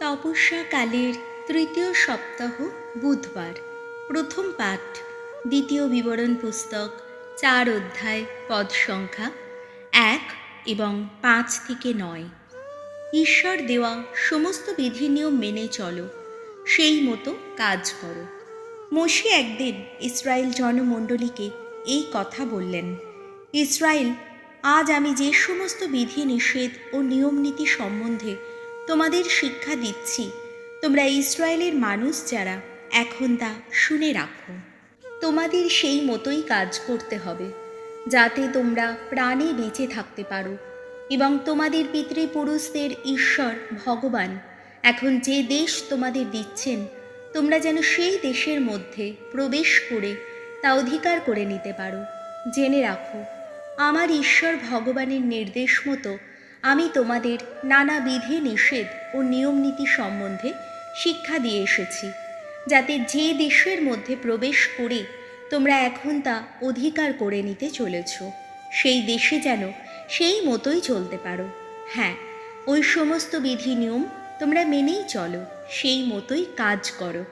তপস্যাকালের তৃতীয় সপ্তাহ বুধবার। প্রথম পাঠ দ্বিতীয় বিবরণ পুস্তক 4 অধ্যায় পদ সংখ্যা 1 এবং 5 থেকে 9। ঈশ্বর দেওয়া সমস্ত বিধি নিয়ম মেনে চলো, সেই মতো কাজ করো। মোশে একদিন ইসরায়েল জনমণ্ডলীকে এই কথা বললেন, ইসরায়েল, আজ আমি যে সমস্ত বিধি নিষেধ ও নিয়মনীতি সম্বন্ধে তোমাদের শিক্ষা দিচ্ছি, তোমরা ইসরায়েলের মানুষ যারা এখন তা শুনে রাখো। তোমাদের সেই মতোই কাজ করতে হবে, যাতে তোমরা প্রাণে বেঁচে থাকতে পারো এবং তোমাদের পিতৃপুরুষদের ঈশ্বর ভগবান এখন যে দেশ তোমাদের দিচ্ছেন, তোমরা যেন সেই দেশের মধ্যে প্রবেশ করে তা অধিকার করে নিতে পারো। জেনে রাখো, আমার ঈশ্বর ভগবানের নির্দেশ মতো আমি তোমাদের নানা বিধি নিষেধ ও নিয়মনীতি সম্বন্ধে শিক্ষা দিয়ে এসেছি, যাতে যে দেশের মধ্যে প্রবেশ করে তোমরা এখন তা অধিকার করে নিতে চলেছ, সেই দেশে যেন সেই মতোই চলতে পারো। হ্যাঁ, ওই সমস্ত বিধি নিয়ম তোমরা মেনেই চলো, সেই মতোই কাজ করো,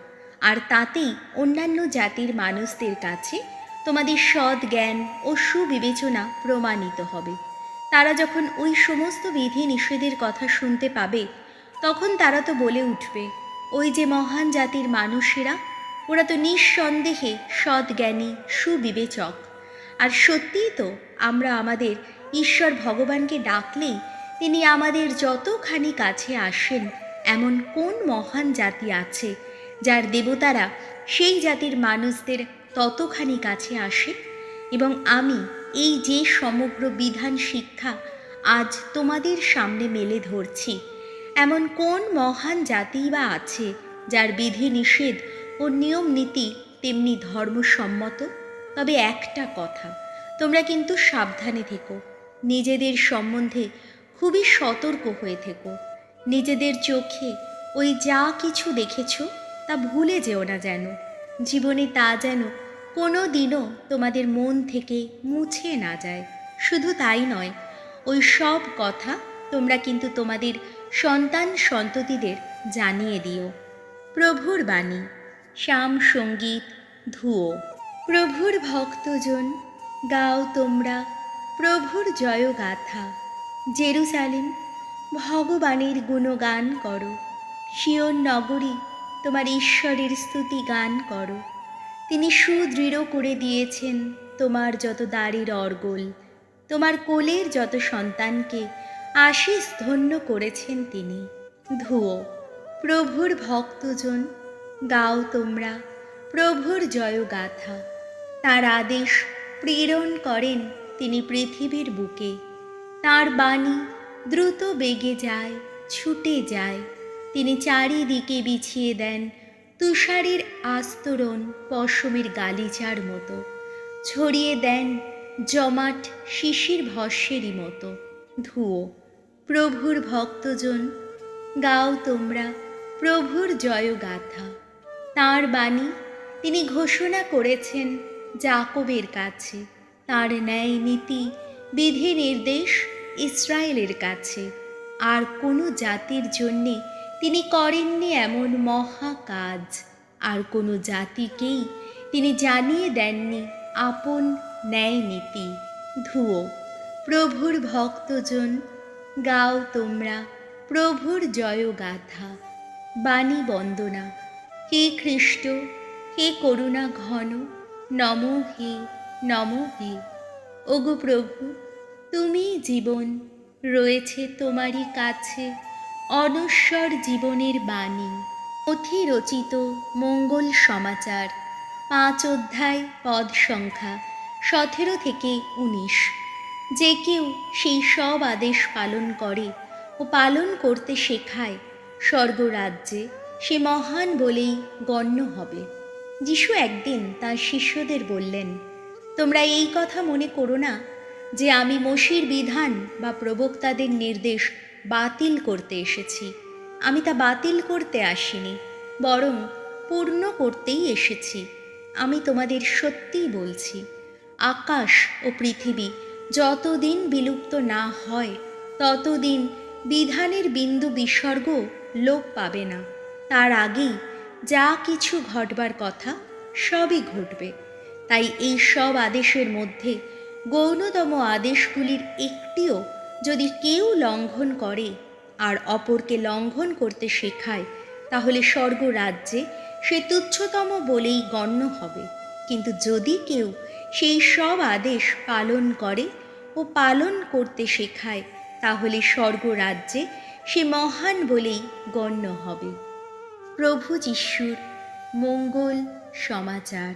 আর তাতেই অন্যান্য জাতির মানুষদের কাছে তোমাদের সৎ জ্ঞান ও সুবিবেচনা প্রমাণিত হবে। তারা যখন ওই সমস্ত বিধি নিষেধের কথা শুনতে পাবে, তখন তারা তো বলে উঠবে, ওই যে মহান জাতির মানুষেরা, ওরা তো নিঃসন্দেহে সৎ জ্ঞানী সুবিবেচক। আর সত্যিই তো আমরা আমাদের ঈশ্বর ভগবানকে ডাকলেই তিনি আমাদের যতখানি কাছে আসেন, এমন কোন মহান জাতি আছে যার দেবতারা সেই জাতির মানুষদের ততখানি কাছে আসে? এবং আমি এই যে সমগ্র বিধান শিক্ষা আজ তোমাদের সামনে মেলে ধরছি, এমন কোন মহান জাতি বা আছে যার বিধি নিষেধ ও নিয়ম নীতি তেমনি ধর্মসম্মত? তবে একটা কথা, তোমরা কিন্তু সাবধানে থেকো, নিজেদের সম্বন্ধে খুবই সতর্ক হয়ে থেকো। নিজেদের চোখে ওই যা কিছু দেখেছ তা ভুলে যেও না, যেন জীবনে তা যেন কোনো দিনও তোমাদের মন থেকে মুছে না যায়। শুধু তাই নয়, ওই সব কথা তোমরা কিন্তু তোমাদের সন্তান সন্ততিদের জানিয়ে দিও। প্রভুর বাণী। শ্যাম সঙ্গীত ধুয়ো। প্রভুর ভক্তজন, গাও তোমরা প্রভুর জয়গাথা। জেরুজালেম, ভগবানের গুণগান করো। সিয়ন নগরী, তোমার ঈশ্বরের স্তুতি গান করো। তিনি সুদৃঢ় করে দিয়েছেন তোমার যত দাড়ির অর্গল, তোমার কোলের যত সন্তানকে আশীষ ধন্য করেছেন তিনি। ধুয়ো। প্রভুর ভক্তজন, গাও তোমরা প্রভুর জয়গাথা। তার আদেশ প্রেরণ করেন তিনি পৃথিবীর বুকে, তার বাণী দ্রুত বেগে যায়, ছুটে যায়। তিনি চারিদিকে বিছিয়ে দেন তুষারের আস্তরণ পশমের গালিচার মতো, ছড়িয়ে দেন জমাট শিশির ভস্যেরই মতো। ধুয়ো। প্রভুর ভক্তজন, গাও তোমরা প্রভুর জয়গাথা। তাঁর বাণী তিনি ঘোষণা করেছেন যাকোবের কাছে, তাঁর ন্যায় নীতি বিধি নির্দেশ ইসরায়েলের কাছে। আর কোনো জাতির জন্যে তিনি করেননি এমন মহা কাজ, আর কোনো জাতিকেই তিনি জানিয়ে দেননি আপন ন্যায় নীতি। ধুয়ো। প্রভুর ভক্তজন, গাও তোমরা প্রভুর জয়গাথা। বাণী বন্দনা। হে খ্রিস্ট, হে করুণা ঘন, নমো হে, নমো হে। ওগো প্রভু, তুমি জীবন, রয়েছে তোমারই কাছে অনশ্বর জীবনের বাণী। অথি রচিত মঙ্গল সমাচার 5 অধ্যায় পদ সংখ্যা 17 থেকে 19। যে কেউ সেই সব আদেশ পালন করে ও পালন করতে শেখায়, স্বর্গরাজ্যে সে মহান বলেই গণ্য হবে। যিশু একদিন তার শিষ্যদের বললেন, তোমরা এই কথা মনে করো না যে আমি মোশির বিধান বা প্রবক্তাদের নির্দেশ বাতিল করতে এসেছি। আমি তা বাতিল করতে আসিনি, বরং পূর্ণ করতেই এসেছি। আমি তোমাদের সত্যিই বলছি, আকাশ ও পৃথিবী যতদিন বিলুপ্ত না হয়, ততদিন বিধানের বিন্দু বিসর্গ লোপ পাবে না। তার আগেই যা কিছু ঘটবার কথা সবই ঘটবে। তাই এই সব আদেশের মধ্যে গৌণতম আদেশগুলির একটিও যদি কেউ লঙ্ঘন করে আর অপরকে লঙ্ঘন করতে শেখায়, তাহলে স্বর্গরাজ্যে সে তুচ্ছতম বলেই গণ্য হবে। কিন্তু যদি কেউ সেই সব আদেশ পালন করে ও পালন করতে শেখায়, তাহলে স্বর্গরাজ্যে সে মহান বলেই গণ্য হবে। প্রভু যিশুর মঙ্গল সমাচার।